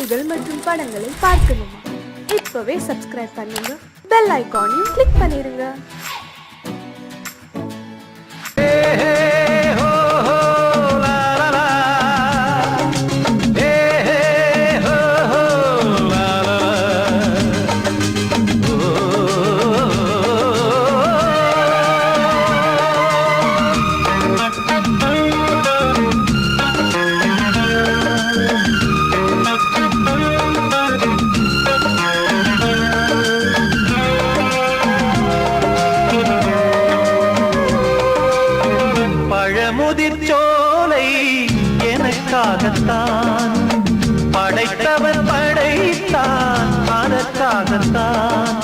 பாடல்கள் மற்றும் படங்களை பார்க்கணுமா? இப்பவே சப்ஸ்கிரைப் பண்ணுங்க, பெல் ஐகானையும் கிளிக் பண்ணிருங்க. முதிர்ச்சோலை எனக்காகத்தான் படைத்தவன் படைத்தான், அதற்காகத்தான்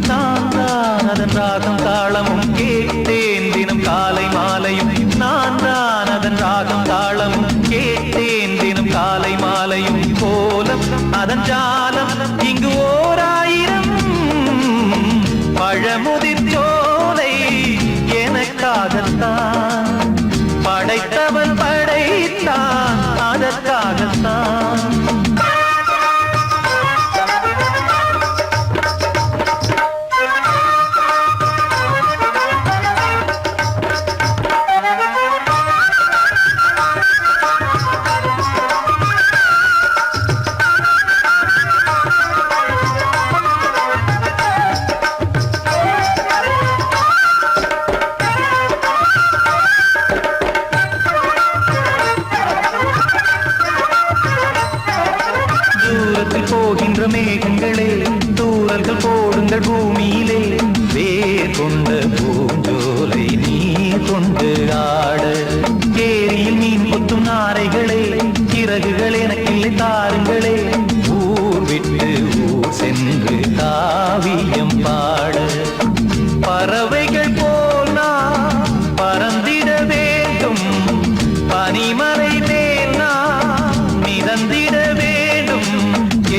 நான் தான் அதன் ராகம் தாளமும் கேட்டேன் தினம் காலை மாலையும். நான் தான் அதன் ராகம் தாளமும் கேட்டேன் தினம் காலை மாலையும். கோலம் அதன் ஜாலம் இங்கு ஓராயிரம். பழமுதிர்ச்சோலை எனக்காகத்தான் படைத்தவன் படைத்தான், அதற்காகத்தான். போகின்ற மேகங்களே, தூரல்கள் போடுங்கள் பூமியிலே. வேர் கொண்ட பூஞ்சோலை நீர் கொண்டு ஆட, ஏரியில் மீன் கொத்தும் நாரைகளே, இறகுகள் எனக்கில்லை தாருங்களே. ஊர் விட்டு ஊர் சென்று காவியம் பாட, பறவைகள் போல் நான் பறந்திட வேண்டும். பனிமலை மேல் நான் மிதந்திட வேண்டும்.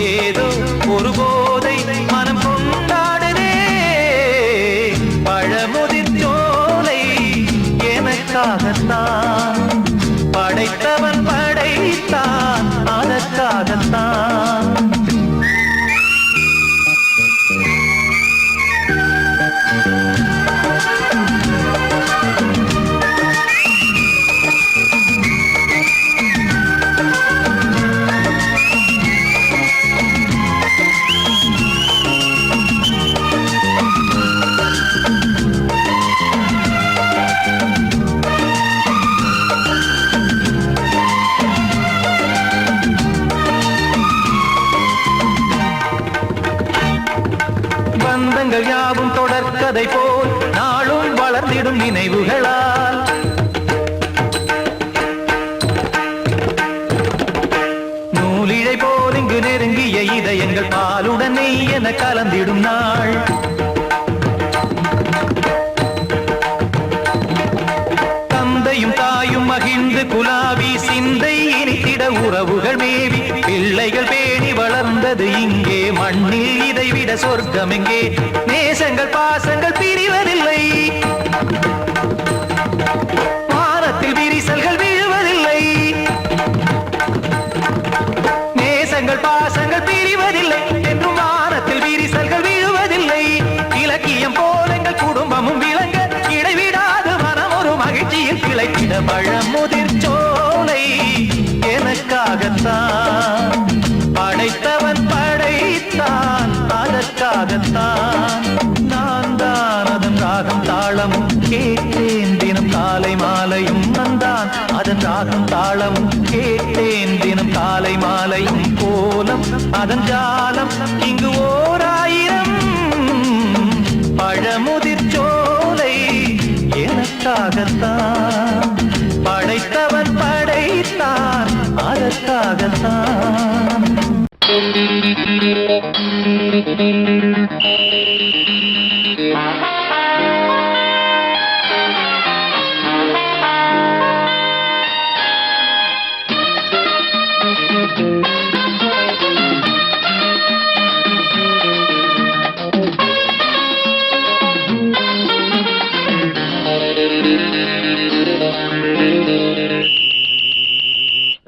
ஏதோ ஒரு போதை மனம் கொண்டாடுதே. பழமுதிர்ச்சோலை எனக்காகத்தான் படைத்தவன் படைத்தான், அதற்காகத்தான். பந்தங்கள் யாவும் தொடர்கதை போல் நாளும் வளர்ந்திடும் நினைவுகளால். நூலிழை போல் இங்கு நெருங்கிய இதயங்கள் பாலுடன் நெய் என கலந்திடும் நாள். தந்தையும் தாயும் மகிழ்ந்து குலாவி சிந்தை இனித்திட உறவுகள் மேவி பிள்ளைகள் பேணி வளர்ந்தது இங்கே. மண்ணில் இதைவிட சொர்க்கம் எங்கே? நேசங்கள் பாசங்கள் பிரிவதில்லை, வானத்தில் விரிசல்கள் விழுவதில்லை. நேசங்கள் பாசங்கள் பிரிவதில்லை என்றும் வானத்தில் விரிசல்கள் விழுவதில்லை. இலக்கியம் போல எங்கள் குடும்பமும் விளங்க, இடைவிடாது மனம் ஒரு மகிழ்ச்சியில் கிளைத்திட. பழமுதிர்ச்சோலை எனக்காகத்தான் படைத்தவன் படைத்தான், அதற்காகத்தான். நான் தான் அதன் ராகம் தாளமும் கேட்டேன் தினம் காலை மாலையும். நான் அதன் ராகம் தாளமும் கேட்டேன் தினம் காலை மாலையும். கோலம் அதன் ஜாலம் இங்கு ஓராயிரம். பழமுதிர்ச்சோலை எனக்காகத்தான் படைத்தவன் படைத்தான், அதற்காகத்தான்.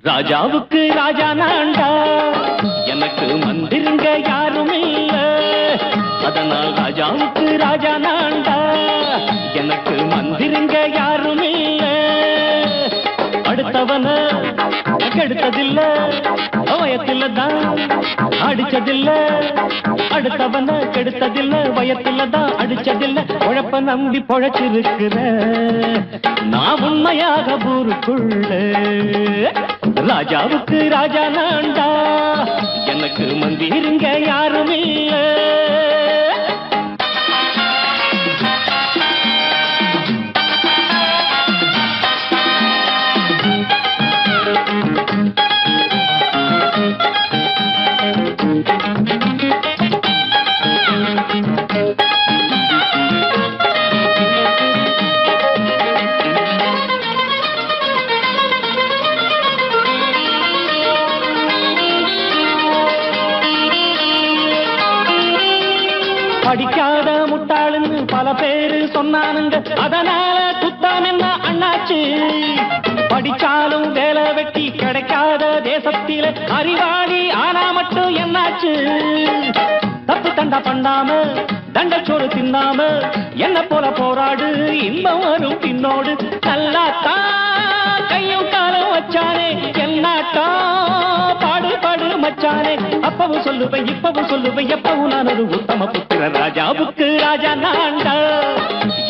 ராஜாவுக்கு ராஜா நான்டா, அதனால் ராஜாவுக்கு ராஜா நான்டா, எனக்கு மந்திருங்க யாரும் இல்ல. அடுத்தவன கெடுத்ததில்ல, வயத்தில தான் அடிச்சதில்ல. அடுத்தவன கெடுத்ததில்ல, வயத்தில தான் அடிச்சதில்ல. உழப்ப நம்பி பொழைச்சிருக்கிற நான் உண்மையாக ஊருக்குள்ள. ராஜாவுக்கு ராஜா நான்டா, எனக்கு மந்திருங்க யாரும் இல்ல. படிக்காத முட்டாளுன்னு பல பேரு சொன்னானுங்க, அதனால குத்தம் என்ன அண்ணாச்சு. படிச்சாலும் வேலை வெட்டி கிடைக்காத தேசத்தில அறிவாளி ஆனா மட்டும் என்னாச்சு. தப்பு தண்டா பண்ணாம தண்டச்சோறு தின்னாம என்ன போல போராடு, இன்பம் வரும் பின்னோடு. நல்லாத்தான் கையும் காலம் வச்சானே, என்னாட்டா பாடு பாடு மச்சானே. அப்பவும் சொல்லுவேன் இப்பவும் சொல்லுவேன், எப்பவும் நான் ஒரு உத்தம புத்திர. ராஜாவுக்கு ராஜா நான்டா,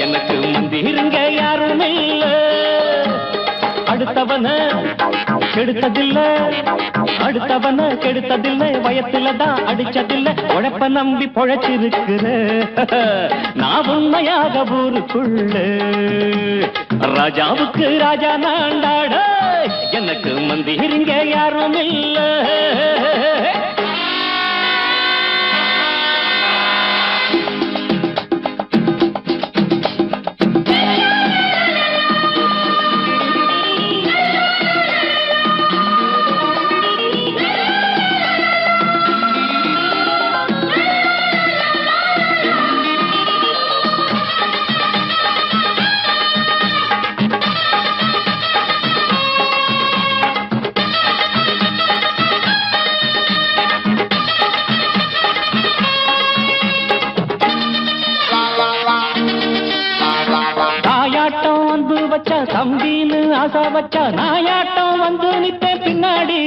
எனக்கு மந்திருங்க யாரும் இல்ல. அடுத்தவன கெடுத்ததில்ல, அடுத்தவன கெடுத்ததில்லை, வயத்தில தான் அடிச்சதில்ல. உழைப்ப நம்பி பொழைச்சிருக்கிற நான் உண்மையாக ஊருக்குள்ள. ராஜாவுக்கு ராஜா நான்டாட, எனக்கு மந்திருங்க யாரும் இல்ல. தம்பின்னு ஆசா வச்சா நாயாட்டம் வந்து நிப்பேன் பின்னாடி.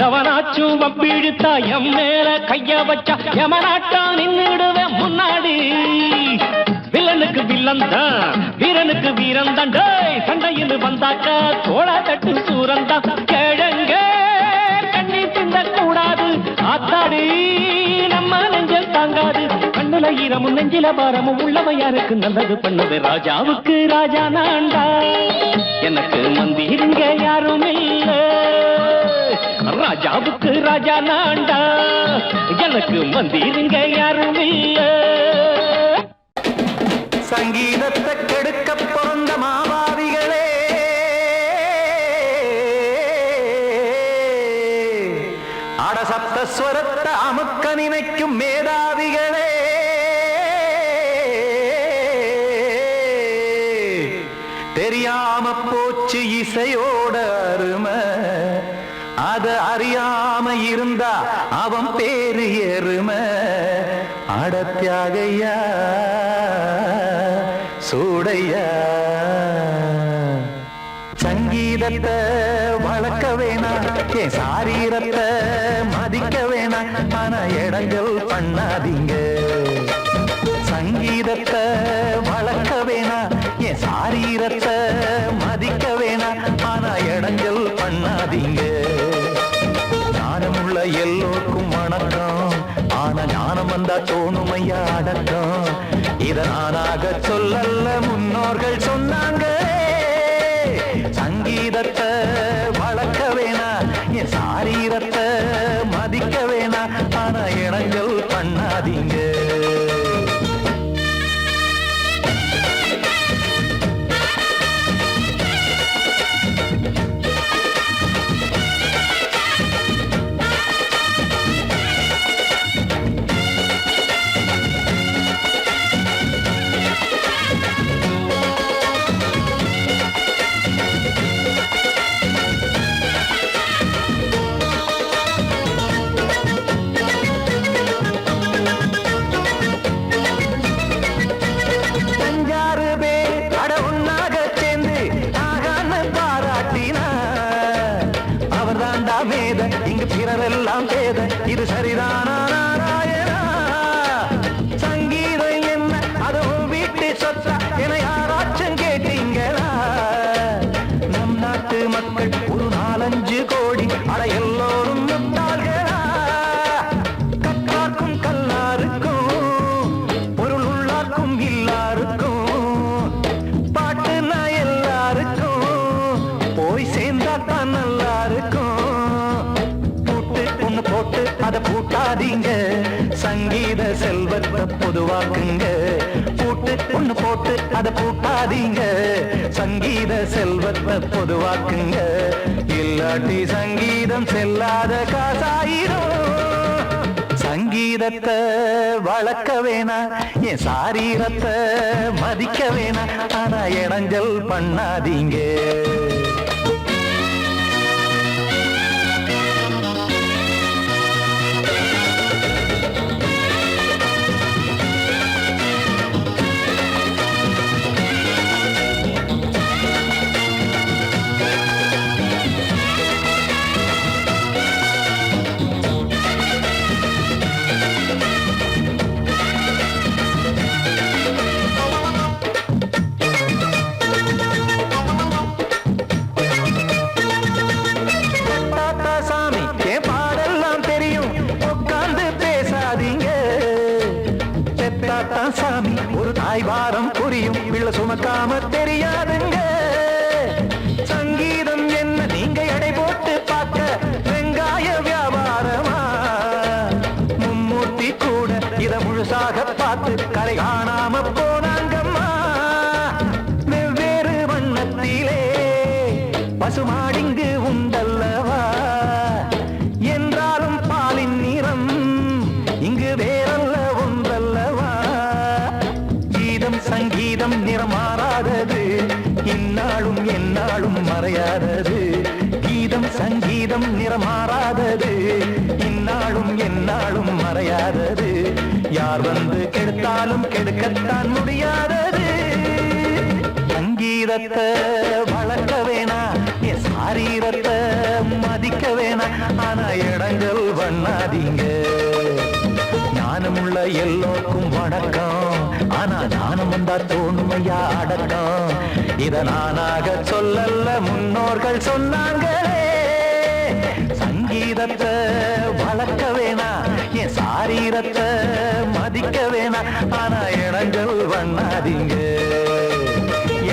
எவனாச்சும் வப்பிழுத்தா எம் மேல கைய வச்சா எவனாட்டம் நின்னுடுவேன் முன்னாடி. வில்லனுக்கு வில்லன் தான், வீரனுக்கு வீரன் தான். சண்டையில் வந்தாக்கா தோளா தட்டு சூரன் தான். கிழங்க கண்ணி தின்ன கூடாது, ஆத்தாடி நம்ம நெஞ்சல் தாங்காது. கண்ணுல ஈரமும் நெஞ்சில பாரமும் உள்ளவன் யாருக்கு நல்லது பண்ணது. ராஜாவுக்கு ராஜா நான்டா, எனக்கு மந்திருங்க யாரும் இல்ல. ராஜாவுக்கு ராஜா நான்டா, எனக்கு மந்திருங்க யாரும் இல்ல. சங்கீதத்தை கெடுக்க பிறந்த மாவாதிகளே, அடசப்த ஸ்வரத்தை அமுக்க நினைக்கும் மேதாவிகளே, தெரியாம போச்சு இசையோட அருமை, அத அறியாம இருந்தா அவன் பேரு எருமை. அடத்தியாகையா சூடையா, சங்கீதத்தை வளர்க்க வேணாம், என் சாரீரத்தை மதிக்க வேணாம். ஆனா இடங்கள் பண்ணாதீங்க. சங்கீதத்தை வளர்க்க வேணாம், என் சாரீரத்தை மதிக்க வேணாம். ஆனா இடங்கள் பண்ணாதீங்க. ஞானமுள்ள எல்லோருக்கும் வணக்கம், ஆனா ஞானம் வந்தா தோணுமையா அடக்கம். இத நானாக சொல்லல்ல, முன்னோர்கள் சொன்னாங்க. சங்கீதத்தை வளர்க்க வேணா, என் சாரீரத்தை மதிக்க வேணா. ஆனா இடங்கள் பண்ணாதீங்க. இரவெல்லாம் பேத இது சரிதானா நாராயணா? சங்கீதம் என்ன அதுவும் வீட்டு சொத்தா என யாராச்சும் கேட்டீங்களா? நம் நாட்டு மக்கள் ஒரு 4-5 கோடி அட எல்லோரும் முட்டாள்களா? கற்றார்க்கும் கல்லாருக்கும் பொருள் உள்ளார்க்கும் இல்லாருக்கும் பாட்டுனா எல்லாருக்கும் போய் சேர்ந்தா தான் நல்லா இருக்கும். பூட்டு ஒண்ணு போட்டு அதை பூட்டாதீங்க, சங்கீத செல்வத்தை பொதுவாக்குங்க. பூட்டு ஒண்ணு போட்டு அதை பூட்டாதீங்க, சங்கீத செல்வத்தை பொதுவாக்குங்க. இல்லாட்டி சங்கீதம் செல்லாத காசாயிரும். சங்கீதத்தை வளர்க்க வேணா, என் சாரீரத்தை மதிக்க வேணா, ஆனா இடைஞ்சல் பண்ணாதீங்க. சாமி ஒரு தாய் வாரம் புரியும், பிள்ளை சுமக்காம தெரியாதுங்க. சங்கீதம் என்ன நீங்க எடை போட்டு பார்க்க வெங்காய வியாபாரமா? மும்மூர்த்தி கூட இத முழுசாக பார்த்து கரை காணாம போனாங்கம்மா. வெவ்வேறு வண்ணத்திலே பசுமாடிங்கு உண்டல்லவா? என்றாலும் பாலின் நிறம் இங்கு வேறல்ல ஒன்றல்லவா? சங்கீதம் நிறமாறாதது, இந்நாளும் எந்நாளும் மறையாதது. கீதம் சங்கீதம் நிறமாறாதது, இந்நாளும் எந்நாளும் மறையாதது. யார் வந்து கெடுத்தாலும் கெடுக்கத்தான் முடியாதது. சங்கீதத்தை வளர்க்க வேணா, என் சாரீரத்தை மதிக்க வேணா, ஆனா இடங்கள் பண்ணாதீங்க. ஞானமுள்ள எல்லோருக்கும் வணக்கம், ஆனா ஞானம் வந்தா தோணுமையா அடக்கம். இத நானாக சொல்லல்ல முன்னோர்கள் சொன்னாங்களே. சங்கீதத்தை வளர்க்க வேணா, என் சாரீரத்தை மதிக்க வேணா, ஆனா இடங்கள் பண்ணாதீங்க.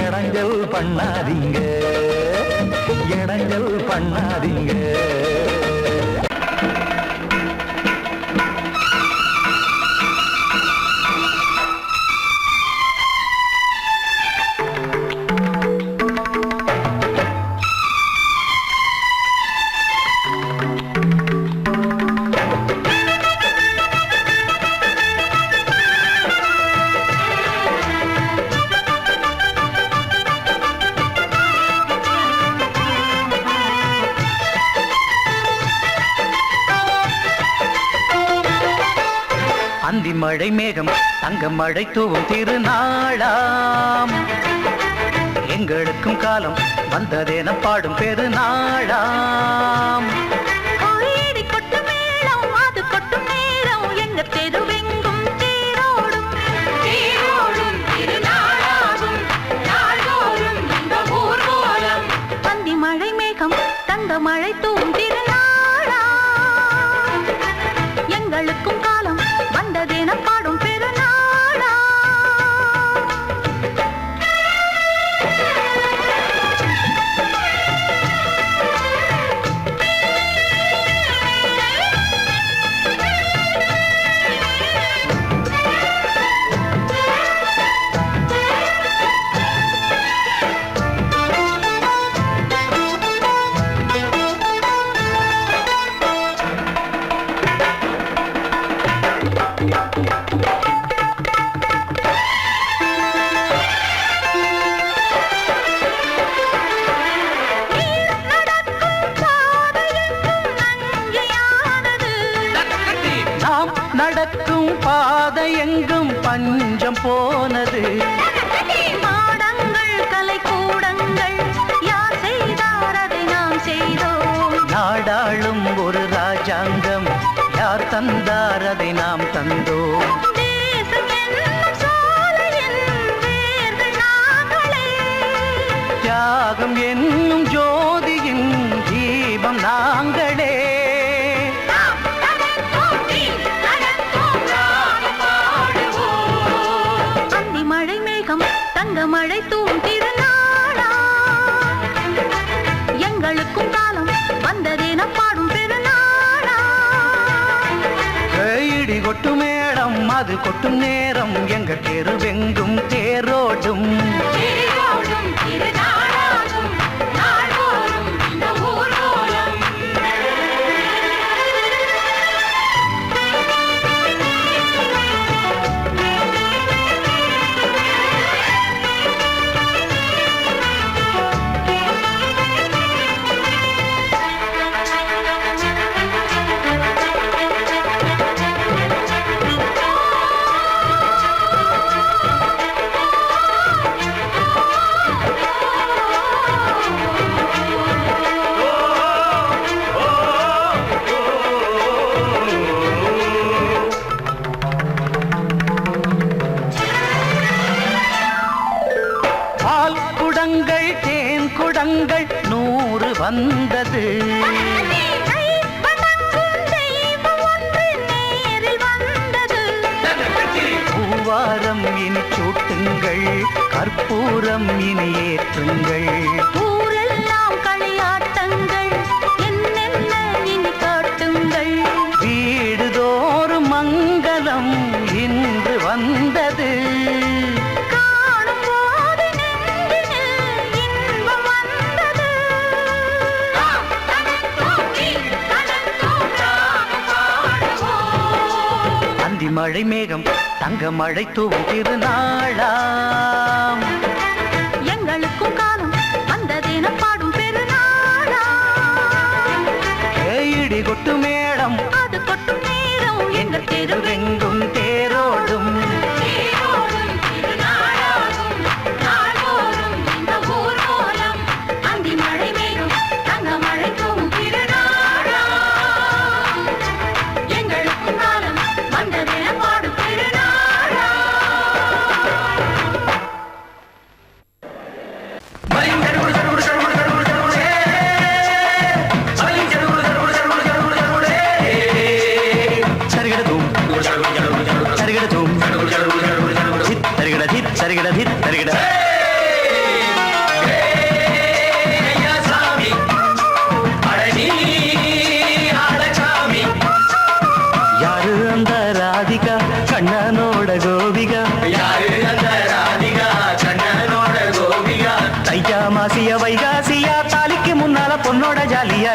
இடங்கள் பண்ணாதீங்க, இடங்கள் பண்ணாதீங்க. அந்தி மழை மேகம் தங்க மழை தூவும் திருநாளாம், எங்களுக்கும் காலம் வந்ததென பாடும் பெருநாளாம். அந்தி மழை மேகம் தங்க மழை தூவும் திருநாளாம், எங்களுக்கும் காலம் வந்ததென பாடும் பெருநாளா. நடக்கும் பாதை எங்கும் பஞ்சம் போனது. மாடங்கள் கலை கூடங்கள் யார் செய்தார் அதை நாம் செய்தோம். நாடாளும் ஒரு ராஜ ராஜாங்கம் யார் தந்தார் அதை நாம் தந்தோம். தியாகம் என்னும் ஜோதியின் தீபம் நாங்களே. அந்தி மழை மேகம் தங்க மழை தூவும் திருநாளா, எங்களுக்கும் காலம் வந்ததேன பாடும் பெருநாளா. இடி கொட்டும் மேடம் அது கொட்டும் நேரம் எங்கள் தெருவெங்கும் தேரோடும். குடங்கள் 100 வந்தது. பூவாரம் இனி சூட்டுங்கள், கற்பூரம் இனி ஏற்றுங்கள். ஊரெல்லாம் களியாட்டங்கள் என்னென்ன இனி காட்டுங்கள். வீடுதோறும் மங்களம் இன்று வந்தது. மழை மேகம் தங்க மழை தூவும் திருநாளாம், எங்களுக்கும் காலம் வந்ததென பாடும் பெருநாளா. இடி கொட்டு மேடம் அது கொட்டும் நேரம் எங்கள் தெருவெங்கும் தேரோடும். அந்தி மழை மேகம் தங்க மழை தூவும் திருநாளா, எங்களுக்கும் காலம் வந்ததென பாடும் பெருநாளா. யாரு அந்த ராதிகா கண்ணனோட கோபிகா, தையா மாசிய வைகாசியா தாலிக்கு முன்னால பொண்ணோட ஜாலியா.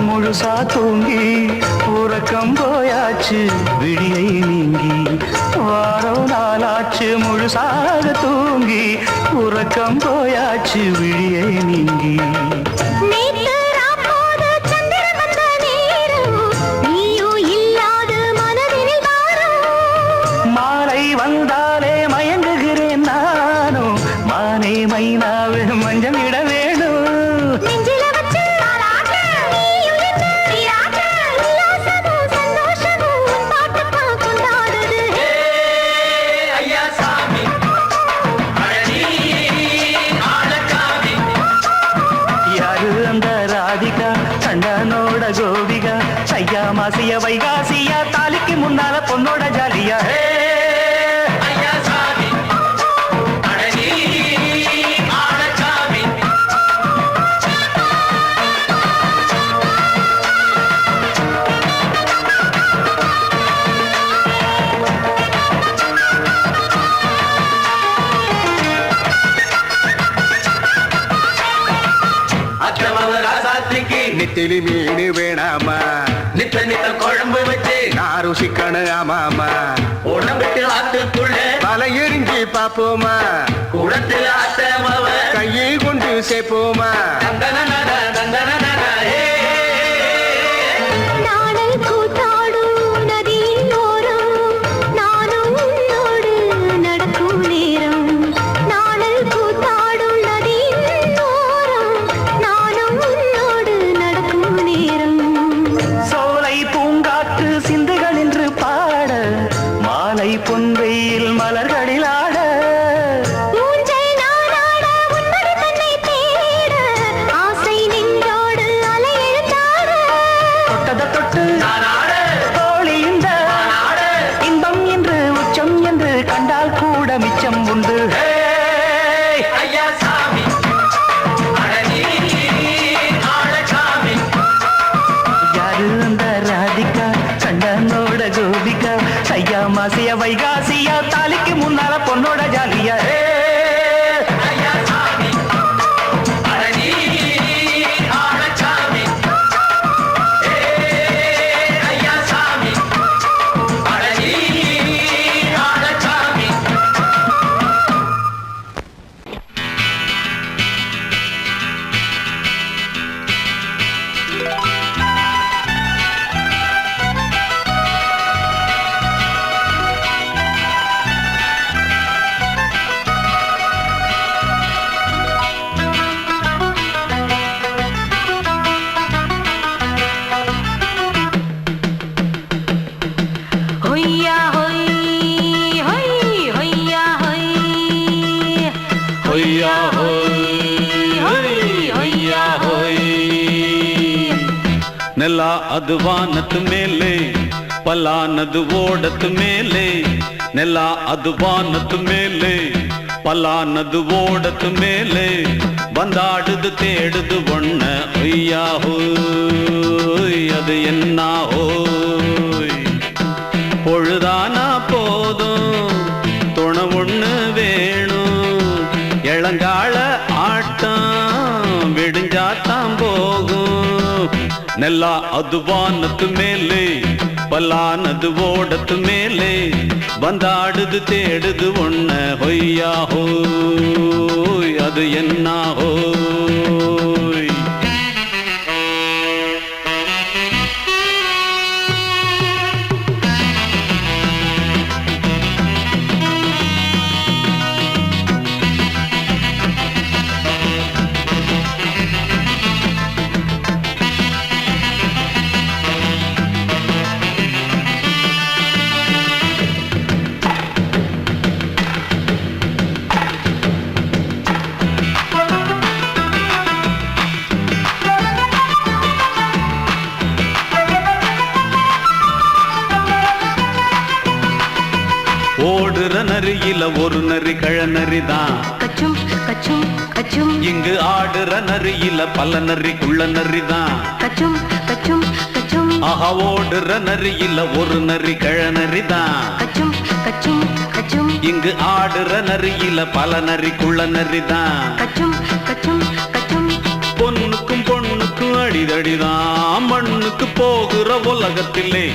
முழுசா தூங்கி உறக்கம் போயாச்சு விடியை நீங்கி. வாரம் நாளாச்சு முழுசாக தூங்கி உறக்கம் போயாச்சு விடியை நீங்கி. மாலை வந்தாலே மயங்குகிறேன் நானும், மானே மைனாவே மஞ்சம் இட வேணும். கண்ணனோட கோபிகா தையா மாசிய வைகாசியா தாலிக்கு முன்னால பொண்ணோட ஜாலியா. நெத்திலி மீன் வேணாமா நித்த நித்த குழம்பு வச்சு நான் ருசிக்கணும் ஆமாமா உடம்பிட்டு ஆத்துக்குள்ள பல எரிஞ்சு பாப்போமா குடத்தில் ஆத்தமவ கையை கொண்டு சேர்ப்போமா நாடல் கூத்தாடும் நதியின் ஓரம் நானும் உன்னோடு நடக்கும் நேரம் நாடல் கூத்தாடும் நதியின் ஓரம் நானும் உன்னோடு நடக்கும் நேரம் சோலை பூங்காற்று சிந்துகள் என்று பாட மாலை பொன்வெயில் மலர்களில் ஆட ஊஞ்சல் நானாட உன்னடி தன்னை தேட ஆசை நின்றோடு அலை எழுந்தாட தொட்டத தொட்டு தோழி இந்த இன்பம் என்று உச்சம் என்று கண்டால் கூட மிச்சம் உண்டு ஐயா சாமி யாரு அந்த ராதிகா கண்டனோட கோபிகா ஐயா மாசிய வைகாசியா தாலிக்கு முன்னால பொண்ணோட ஜாலியா ஐயா சாமி ஐயா சாமி ஹொய்யா ஹொய் ஹொய் ஹொய்யா ஹொய் ஹொய்யா ஹொய் ஹொய்யா ஹொய் ನೆಲ ಅದು ವಾನದ ಮೇಲೆ ಪಲಾನದು ಓಡದ ಮೇಲೆ ನೆಲ ಅದು ವಾನದ ಮೇಲೆ ಪಲಾನದು ಓಡದ ಮೇಲೆ ಬಂದಾಡುದು தேடுது ஒண்ண ஒய்யா ஹோய் அது என்ன ஹோய் பொழுதானா போதும் துணை ஒண்ணு வேணும் இளங்கால ஆட்டம் விடிஞ்சாத்தான் போகும் ನೆಲ ಅದು ವಾನದ ಮೇಲೆ ಪಲಾನದು ಓಡದ ಮೇಲೆ ಬಂದಾಡುದು தேடுது ஒண்ண ಹೊಯ್ಯಾ ஹோய் அது என்ன ஹோய் ஓடுற நரியில ஒரு நரி கழநரிதான் கச்சும் கச்சும் கச்சும் இங்கு ஆடுற நரியில பல நரிக்குள்ள நரிதான் கச்சும் கச்சும் கச்சும் ஆஹா ஓடுற நரியில ஒரு நரி கழநரிதான் கச்சும் கச்சும் கச்சும் இங்கு ஆடுற நரியில பல நரிக்குள்ள நரிதான் கச்சும் கச்சும் கச்சும் பொண்ணுக்கும் பொண்ணுக்கும் அடிதடிதான் மண்ணுக்கு போகிற உலகத்திலே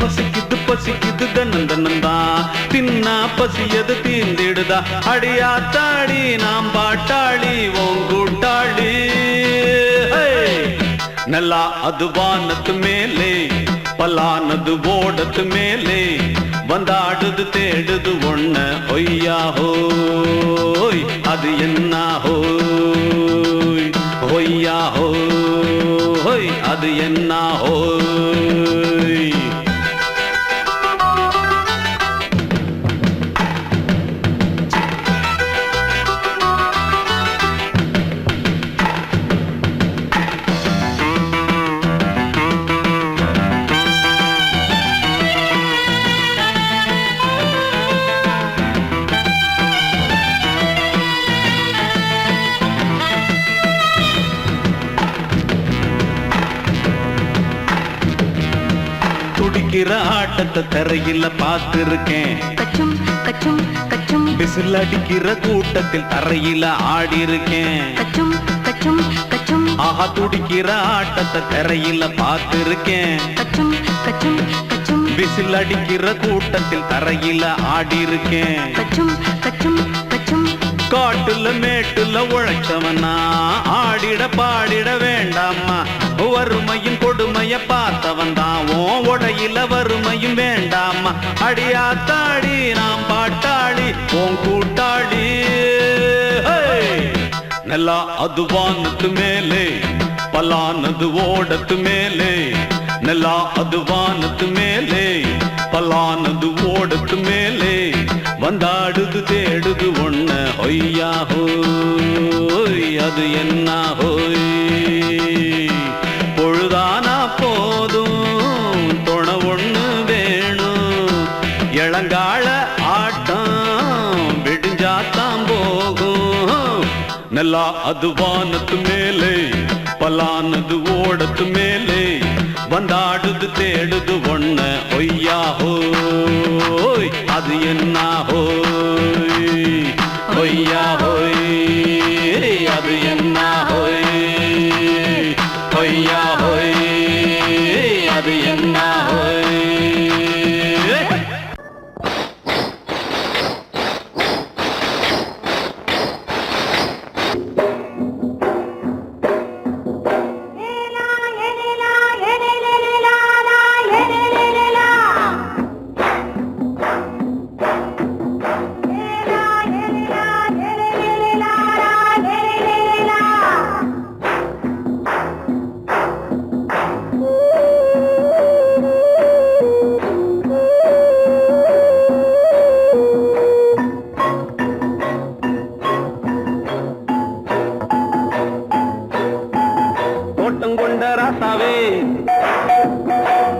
பசிக்குது பசிக்குது தன்னந்தனந்தான் தின்னா பசியது தீந்திடுதா அடியாத்தாடி நாம் பாட்டாளி ஓங்கூட்டாளி நல்லா அது வானத்து மேலே பலானது ஓடத்து மேலே வந்தாடுது தேடுது ஒண்ண ஒய்யா ஹோய் அது என்ன ஹோய் ஒய்யா ஹோய் அது என்ன ஹோய் துடிக்கிற ஆட்டத்தை தரையில பார்த்திருக்கேன் கச்சும் கச்சும் கச்சும் விசில் அடிக்கிற கூட்டத்தில் தரையில ஆடி இருக்கேன் கச்சும் கச்சும் கச்சும் ஆஹா துடிக்கிற ஆட்டத்தை தரையில பார்த்திருக்கேன். கச்சும் கச்சும் கச்சும் விசில் அடிக்கிற கூட்டத்தில் தரையில ஆடி இருக்கேன். கச்சும் கச்சும் கச்சும் காட்டுல மேட்டுல உழைச்சவனா ஆடிட பாடிட வேண்டாமா. வறுமையும் கொடுமைய பார்த்தவன் தான் உடையில வறுமையும் வேண்டாமா. அடியாத்தாடி நாம் பாட்டாளி உன் கூட்டாளி. நல்லா அது வானத்து மேலே பலானது ஓடத்து மேலே. நல்லா அது வானத்து மேலே பலானது ஓடத்து மேலே. வந்தாடுது தேடுது ஒண்ண ஒய்யா ஹோய் அது என்ன ஹோய். பொழுதானா போதும் துணை ஒண்ணு வேணும். இளங்கால ஆட்டம் விடிஞ்சாத்தான் போகும். நல்லா அது வானத்து மேலே பலானது ஓடத்து மேலே. வந்தாடுது தேடுது ஒண்ண ஒய்யா ஹோய் அது என்ன ஹோய். ஒய்யா ஹோய் அது என்ன ஹோய். ஒய்யா ஹோய் அது என்ன ஹோய்.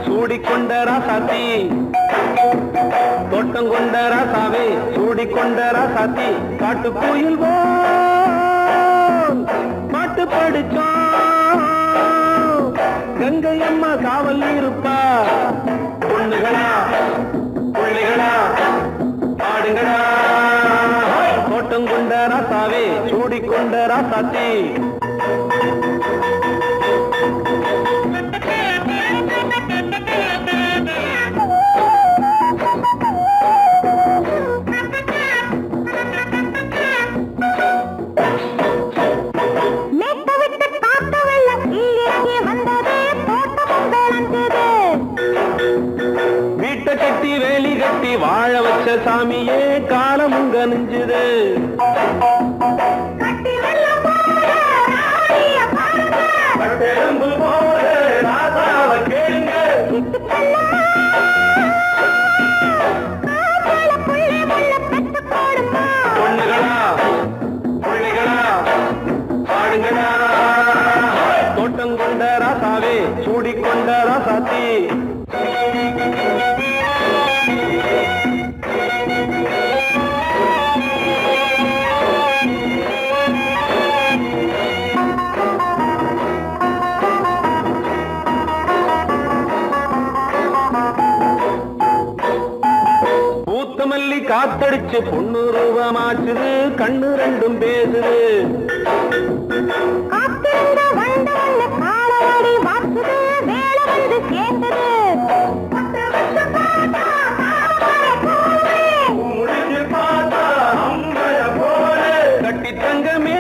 சூடிக்கொண்ட ராசாத்தி தோட்டம் கொண்ட ராசாவே சூடிக்கொண்ட ராசாத்தி. காட்டு கோயில் பாட்டு படிச்சோம். கங்கை அம்மா காவல் இருப்பா. பொண்ணுகளா பிள்ளைகளா ஆடுங்களா. தோட்டம் கொண்ட ராசாவே சூடிக்கொண்ட ராசாத்தி. வீட்டை கட்டி வேலி கட்டி வாழ வச்ச சாமியே காலமுங்க நெஞ்சுது. பொண்ணுகளா பிள்ளைகளா ஆடுங்களா. தோட்டம் கொண்ட ராசாவே சூடிக்கொண்ட ராசாத்தி. பூத்தமல்லி காத்தடிச்சு பொண்ணு ரூபமாச்சுது. கண்ணு ரெண்டும் பேசுது. கட்டி தங்கமே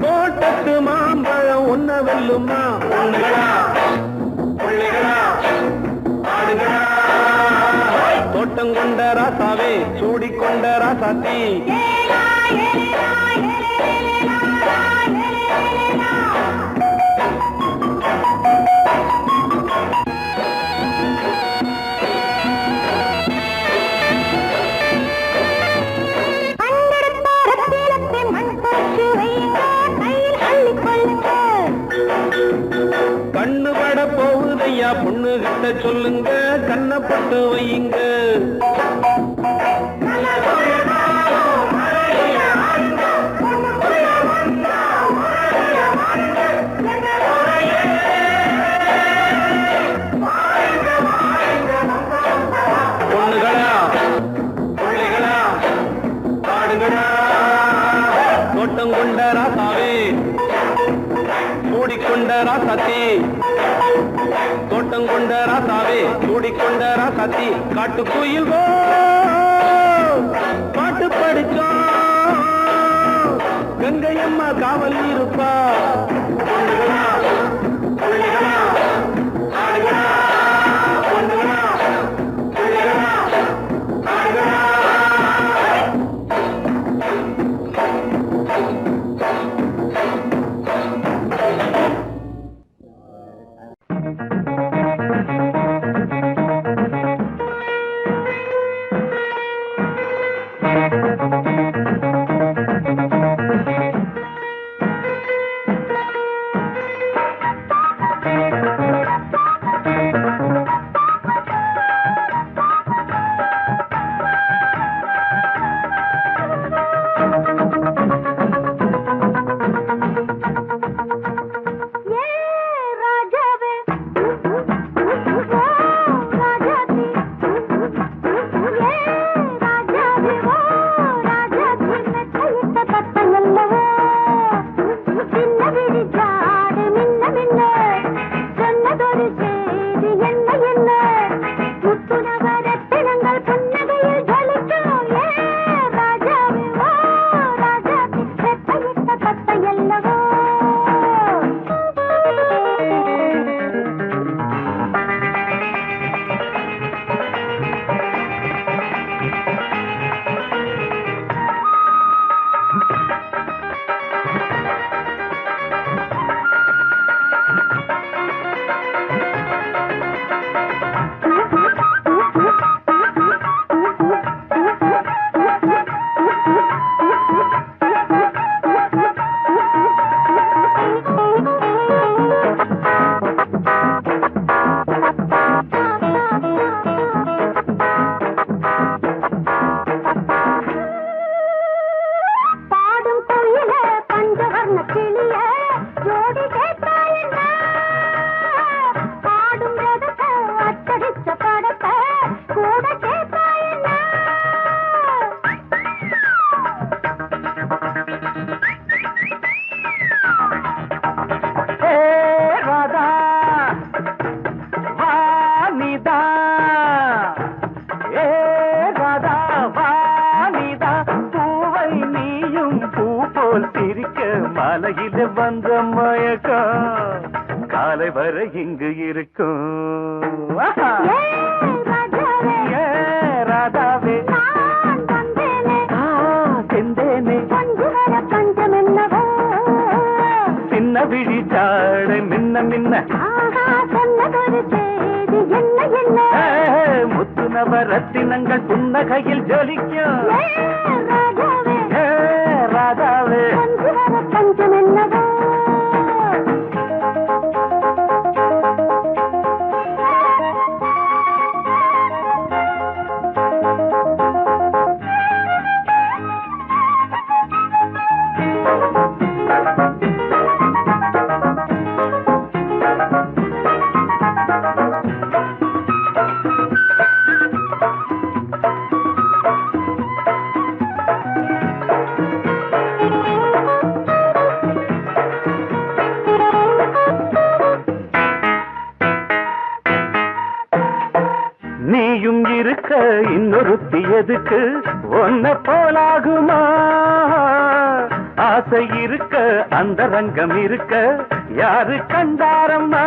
தோட்டத்து மாம்பழம் ஒன்ன வெல்லுமா. பொண்ணுகளா பிள்ளைகளா ஆடுகளா. தோட்டம் கொண்ட ராசாவே சூடிக்கொண்ட ராசாத்தி. கண்ணு பட போகுதையா பொண்ணு கிட்ட சொல்லுங்க. கண்ணப்பட்டு வையுங்க. பொண்ணுகளா பிள்ளைகளா ஆடுங்களா. தோட்டம் கொண்ட ராசாவே ராசாத்தி தோட்டம் கொண்ட ராசாவே சூடிக்கொண்ட ராசாத்தி காட்டு கோயில் பாட்டு படிச்சோம் கங்கையம்மா காவல் இருப்பா பொண்ணுகளா, புள்ளிகளா, ஆடுகளா, பொண்ணுகளா, புள்ளிகளா, ஆடுகளா. மாலையில வந்த மயக்கம் காலை வரை இங்கு இருக்கும். ராதாவே செந்தேனே சின்ன விழி சாட மின்ன மின்ன முத்து நவரத்தினங்கள் புன்னகையில் ஜொலிக்கும். ராதாவே பஞ்சம் என்னவோ நீயும் இருக்க இன்னொருத்தி எதுக்கு ஒன்ன போலாகுமா? ஆசை இருக்க அந்த ரங்கம் இருக்க யாரு கண்டாரம்மா?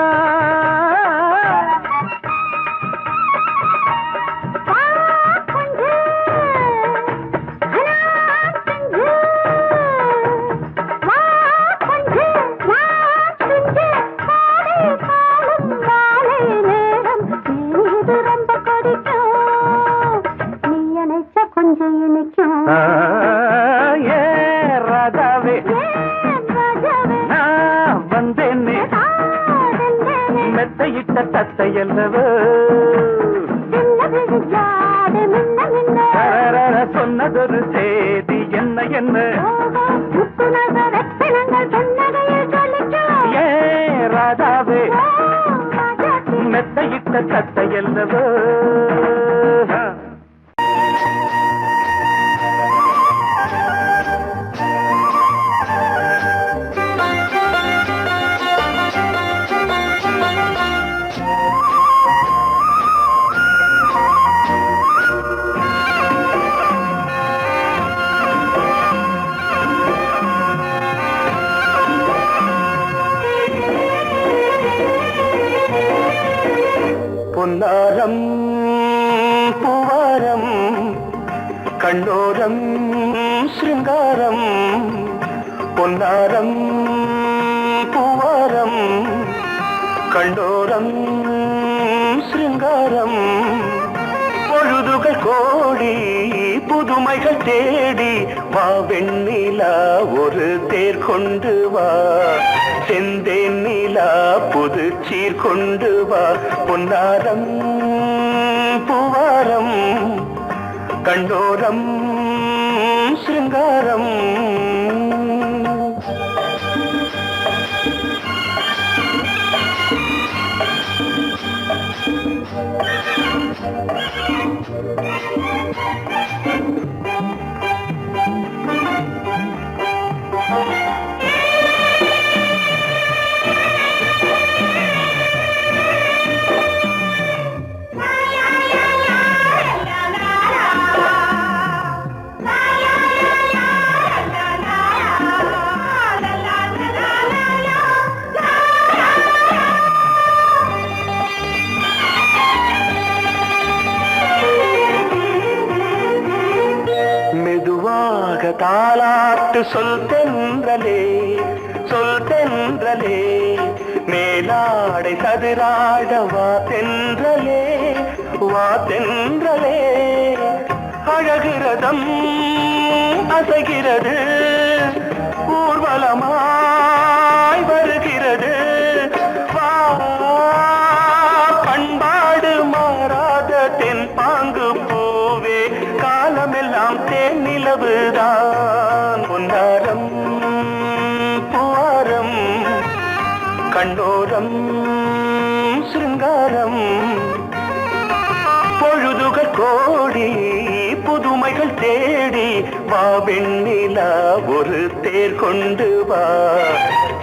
ராதாவே நான் வந்தேனே மெத்தையிட்ட தத்தை அல்லவோ சொன்னதொரு செய்தி என்ன என்ன ஏ ராதாவே மெத்தையிட்ட தத்தை அல்லவோ. பொன்னாரம் பூவாரம் கண்ணோரம் சிருங்காரம் பொன்னாரம் பூவாரம் கண்டோரம் சிருங்காரம் பொழுதுகள் கோடி புதுமைகள் தேடி வா வெண்ணிலா ஒரு தேர் கொண்டு வா செந்தேன் நிலா புது சீர் கொண்டு வா பொன்னாரம் பூவாரம் கண்டோரம் சிருங்காரம் தாலாட்டு சொல் தென்றலே சொல் தென்றலே மேலாடை சதுராட வா தென்றலே வா தென்றலே அழகிறதம் அசைகிறது ஊர்வலமாய் வருகிறது வா பண்பாடு மாறாத தென் பாங்கு பூவே காலமெல்லாம் தேன் நிலவுதான் பொன்னாரம் பூவாரம் கண்டோரம் சிருங்காரம் பொழுதுகள் கோடி புதுமைகள் தேடி வா வெண்ணிலா ஒரு தேர் கொண்டு வா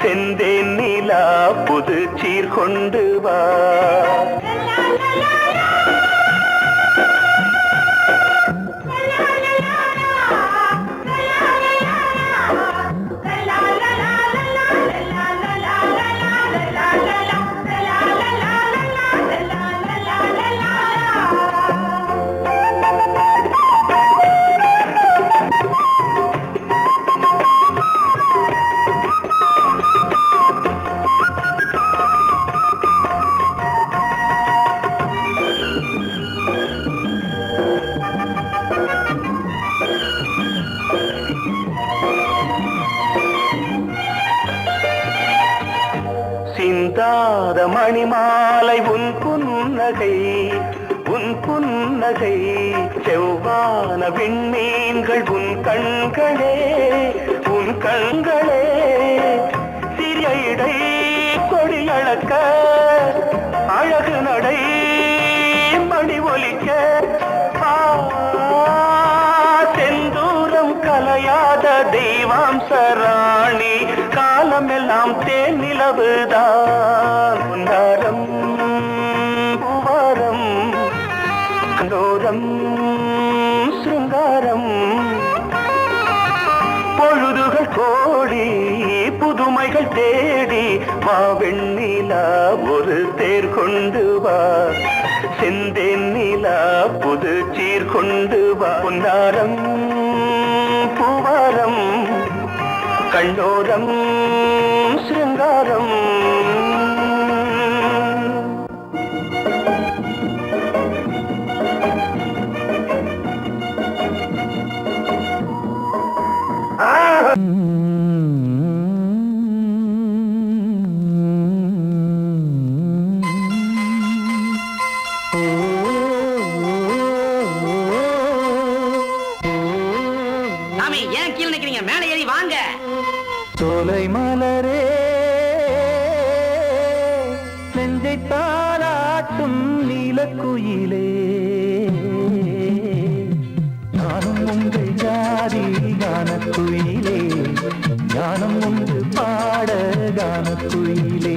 செந்தேன் நிலா புது சீர் கொண்டு வா சிந்தாத மணிமாலை உன் புன்னகை உன் புன்னகை செவ்வான விண்மீன்கள் உன் கண்களே உன் கண்களே சிறிய இடை கொடியளக்க அழகு நடை மணி ஒலிக்க செந்தூரம் கலையாத தெய்வாம்சராணி காலமெல்லாம் தேன் நிலவுதான் பொன்னாரம் பூவாரம் கண்டோரம் சிருங்காரம் பொழுதுகள் கோடி புதுமைகள் தேடி வா வெண்ணிலா ஒரு தேர் கொண்டு வா செந்தேன் நிலா புது சீர் கொண்டு வா பொன்னாரம் பூவாரம் கண்டோரம் சிருங்காரம் சாமி ஏன் கீழே நிக்கிறீங்க? மேலே ஏறி வாங்க. சோலை மலரே நெஞ்சை தாளாட்டும் நீலக்குயிலே நானும் உங்கள் ஜாதி கானக்குயிலே ஞானம் உண்டு பாட கானக்குயிலே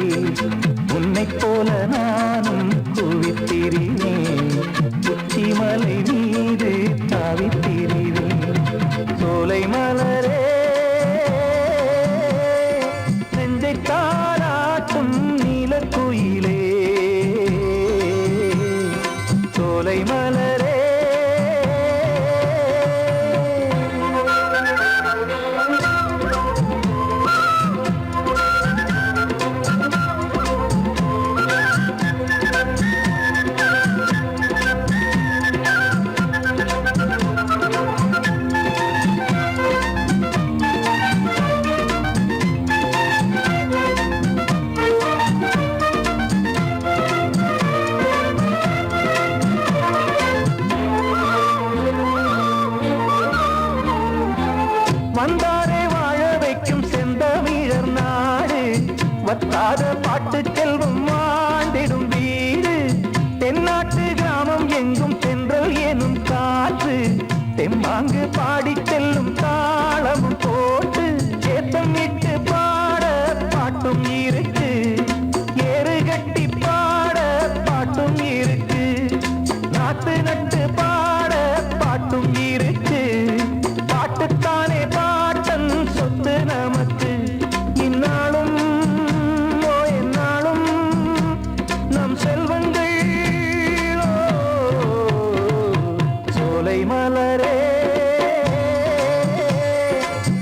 உன்னைப் போல நானும் குவித்திரினேன் உச்சிமலை மீது தாவித்திரினேன் சோலை மலரே நெஞ்சை தாளாட்டும் நீலக்குயிலே வந்தாரே வாழ வைக்கும் செந்தமிழர் நாடு வத்தாத பாட்டு செல்வம் வாழ்ந்திடும் வீடு தென்னாட்டு கிராமம் எங்கும் தென்றல் எனும் காற்று தெம்மாங்கு பாடி செல்லும் தாளமும் போட்டு ஏத்தமிட்டு பாட பாட்டும் இருக்கு ஏறு கட்டி பாட பாட்டும் இருக்கு நாட்டு நட்டு பாட பாட்டும் இருக்கு பாட்டுத்தானே பாட்டன் சொத்து நமக்கு இந்நாளும் எந்நாளும் நம் செல்வங்கள் சோலை மலரே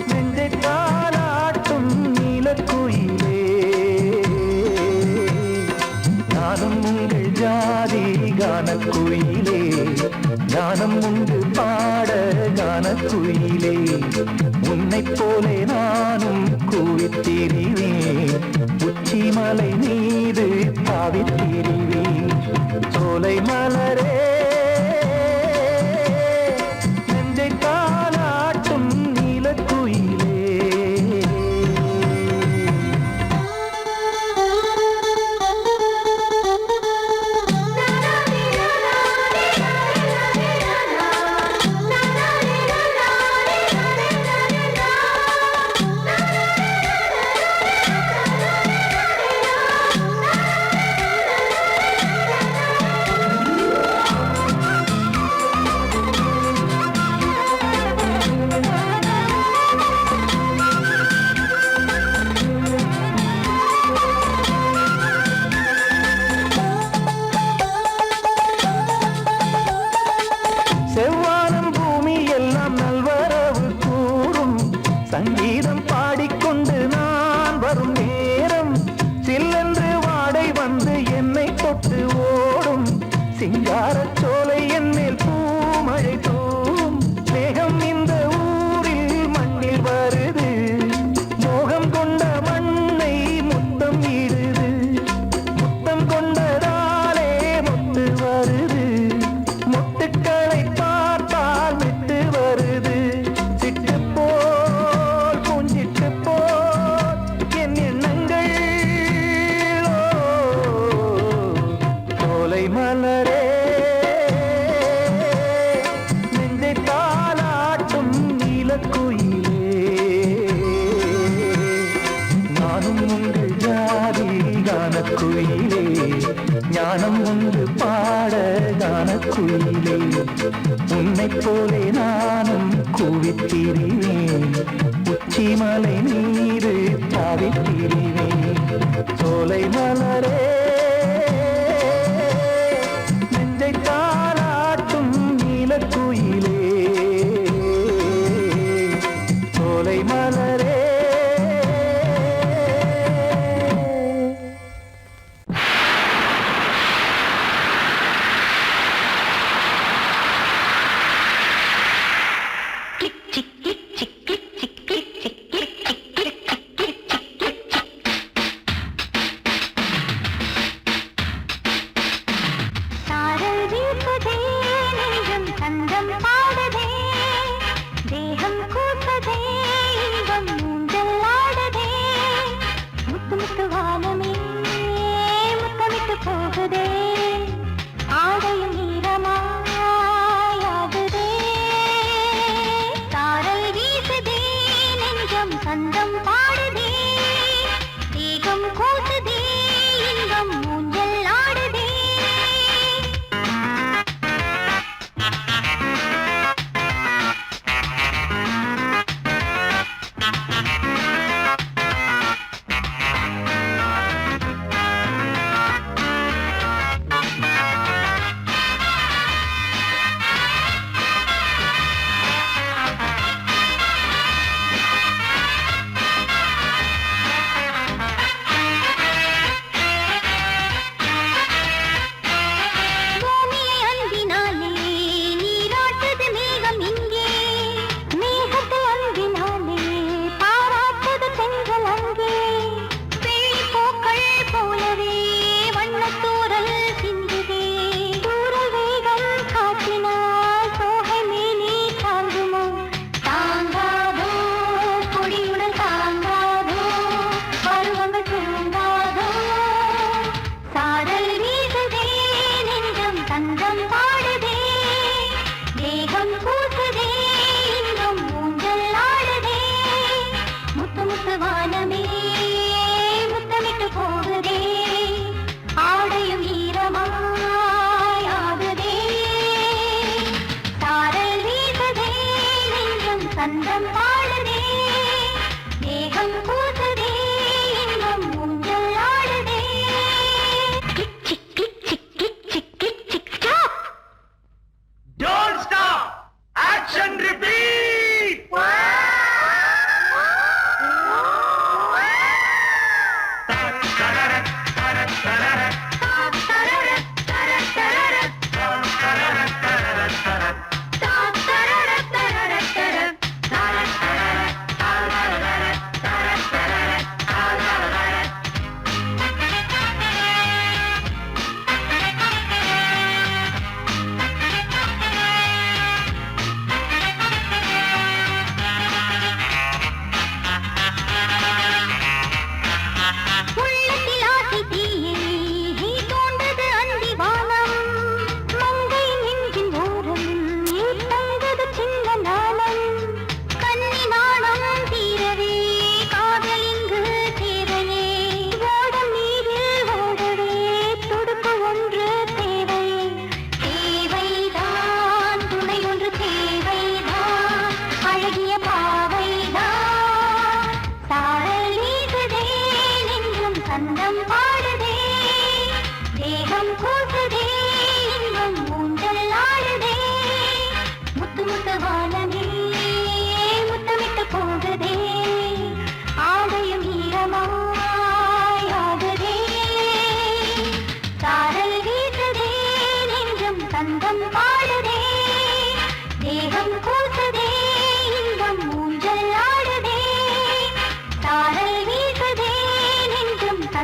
நெஞ்சை தாலாட்டும் நீலக்குயிலே நானும் உங்கள் ஜாதி கானக்குயிலே ஞானம் உண்டு பாட கானக்குயிலே உன்னைப் போலே நானும் கூவித்திரிவேன் உச்சிமலை மீது தாவித்திரிவேன் சோலை மலரே நெஞ்சை தாலாட்டும் நீலக்குயிலே செவ்வானம் பூமி எல்லாம் நல்வரவு கூறும் சங்கீதம் பாடிக்கொண்டு நான் வரும் நேரம் சில்லென்று வாடை வந்து என்னை தொட்டு ஓடும் சிங்காரச் சோலை என்மேல் பூமழை தூவும் மேகம் இந்த ஊரில் மண்ணில் வருது மோகம் கொண்ட மண்ணை முத்தம் இடுது முத்தம் கொண்டதாலே முத்து வருது முட்டுக்களை பார்த்தால் விட்டு வருது சிட்டு போல் பூஞ்சிட்டு போல் என் எண்ணங்கள் சோலை மலரே நெஞ்சை தாலாட்டும் நீலக்குயிலே நானும் உங்கள் ஜாதி கானக்குயிலே ஞானம் உண்டு பாட கானக்குயிலே உன்னைப் போலே நானும் கூவித்திரிவேன் உச்சிமலை மீது தாவித்திரிவேன் சோலை மலரே நெஞ்சை தாலாட்டும் நீலக்குயிலே சோலை மலரே சாரல் வீசுதே நெஞ்சம் சந்தம் பாடுதே தேகம் கூட்டதே இன்பம் ஊஞ்சல் ஆடுதே முத்து முத்து வானமே முத்தமிட்டு போகுதே ஆடையும் ஈரமாயாகுதே சாரல் வீசுதே நெஞ்சம் சந்தம் பாடுதே தேகம் கூட்டதே இன்பம் ஊஞ்சல் ஆடுதே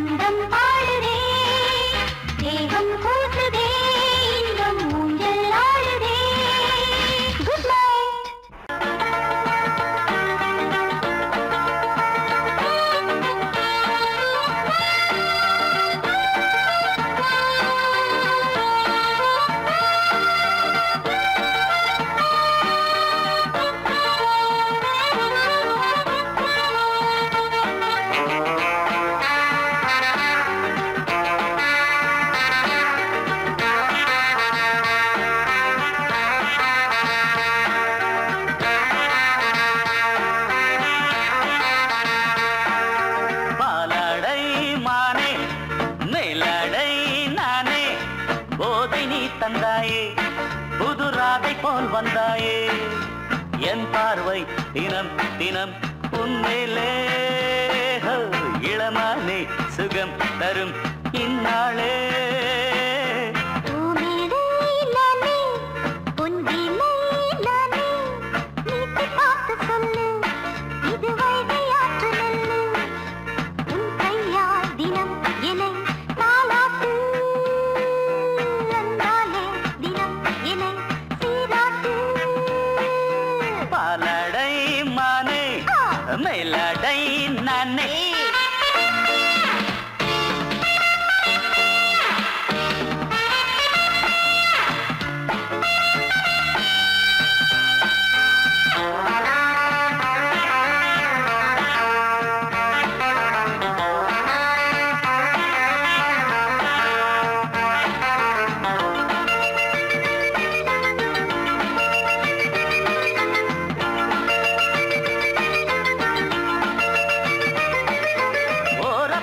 சந்தம் பாடுதே தேகம் கூசுதே இன்பம் ஊஞ்சல் ஆடுதே குட் நைட் பாலாடை மானே மேலாடை நானே போதை நீ தந்தாயே புது ராதை போல் வந்தாயே என் பார்வை தினம் தினம் உன்மேலே இளமானே சுகம் தரும் இந்நாளே பாலாடை மானே மேலாடை நானே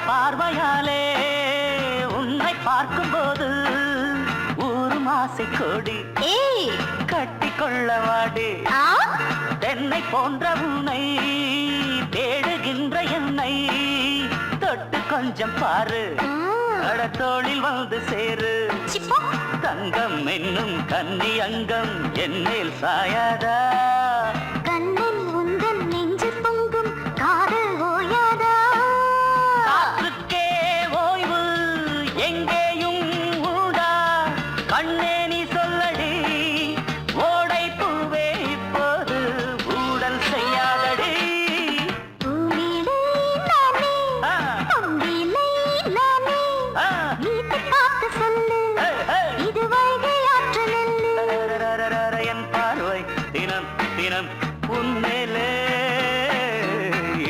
பார்வையாலே உன்னை பார்க்கும்போது ஊரும் ஆசை கொடி கட்டி கொள்ளவாடி தென்னை போன்ற உன்னை தேடுகின்ற என்னை தொட்டு கொஞ்சம் பாரு கடத்தோளில் வந்து சேரு தங்கம் என்னும் கன்னி அங்கம் என்னேல் சாயாதா கண்ணன் உந்தன் நெஞ்சு பொங்கும் காதல் ஓயாதா ஓய்வு எங்கேயும் உண்டா கண்ணே நீ சொல்லடி ஓடை பூவே இப்போது ஊடல் செய்யாதடி என் பார்வை தினம் தினம் உன்மேலே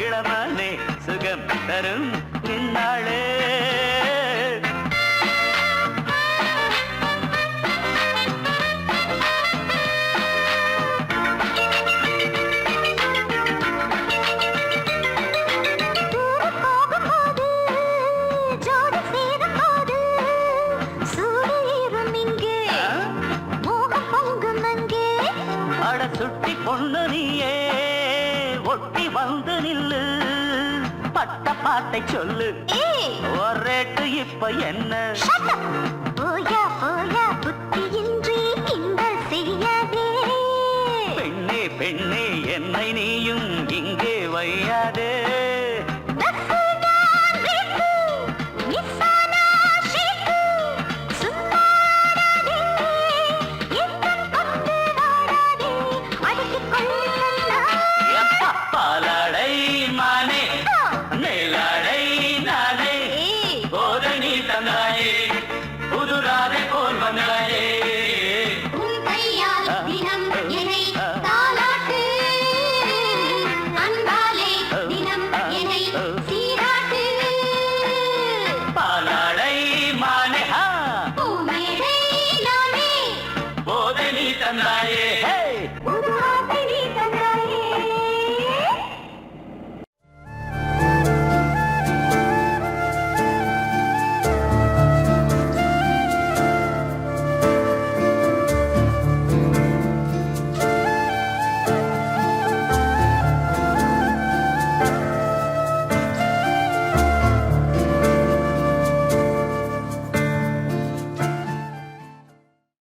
இளமானே சுகம் தரும் இந்நாளே சுட்டி பொண்ணு நீயே ஒட்டி வந்து நில்லு பட்ட பாட்டை சொல்லு ஒரேட்டு இப்ப என்ன போயா போயா புத்தியின்றி கிண்டல் செய்யாதே பெண்ணே பெண்ணே என்னை நீயும் இங்கே வையாதே பாலாடை மானே மேலாடை நானே போதை நீ தந்தாயே புதுராதை போல் வந்தாயே உன் கையால் தினம் என்னை தாலாட்டு அன்பாலே தினம் என்னை சீராட்டு பாலாடை மானே பூமேடை நானே போதை நீ தந்தாயே